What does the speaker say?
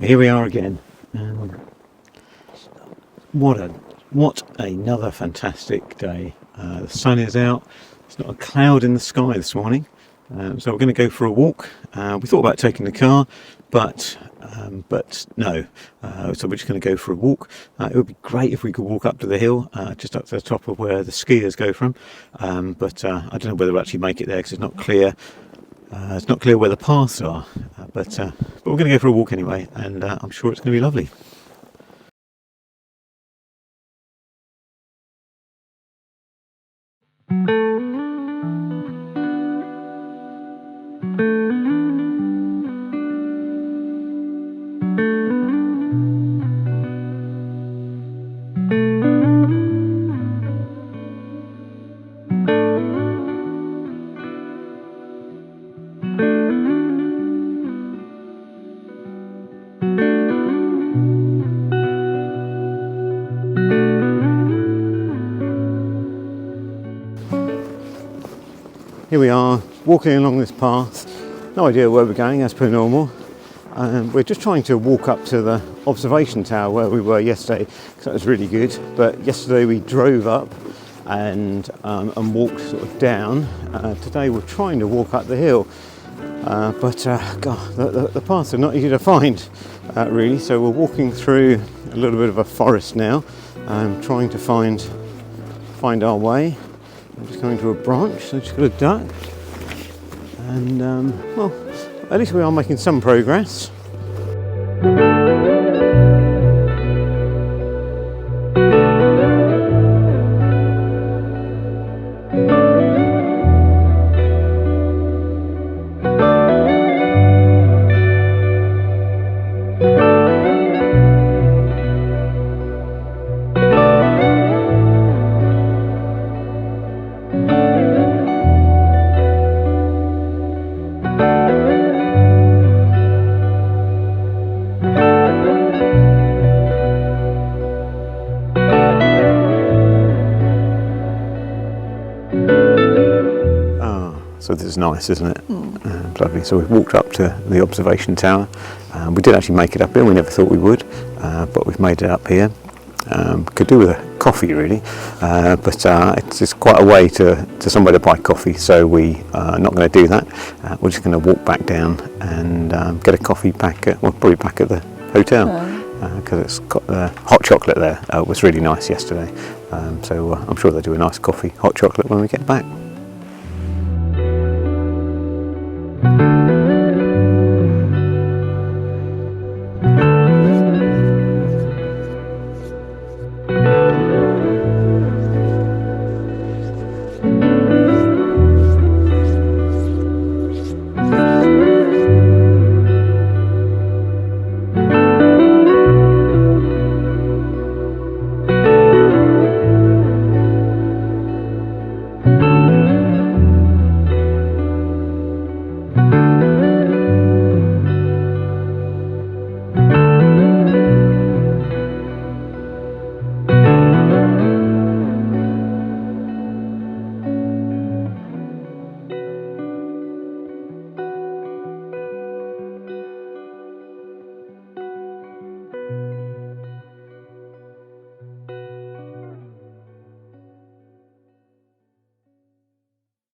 Here we are again. What another fantastic day. The sun is out. There's not a cloud in the sky this morning. So we're going to go for a walk. We thought about taking the car, but no. So we're just going to go for a walk. It would be great if we could walk up to the hill, just up to the top of where the skiers go from. But I don't know whether we'll actually make it there because it's not clear. It's not clear where the paths are. But we're going to go for a walk anyway, and I'm sure it's going to be lovely. Here we are, walking along this path. No idea where we're going, as per normal. We're just trying to walk up to the observation tower where we were yesterday, because that was really good. But yesterday we drove up and walked sort of down. Today we're trying to walk up the hill, but the paths are not easy to find, really. So we're walking through a little bit of a forest now, trying to find our way. I'm just going to a branch, so just got a duck, and well, at least we are making some progress. So this is nice, isn't it? Lovely. So we've walked up to the observation tower. We did actually make it up here. We never thought we would, but we've made it up here. Could do with a coffee, really, but it's quite a way to somewhere to buy coffee. So we are not going to do that. We're just going to walk back down and get a coffee probably back at the hotel, because it's got the hot chocolate there. It was really nice yesterday. So I'm sure they'll do a nice hot chocolate when we get back.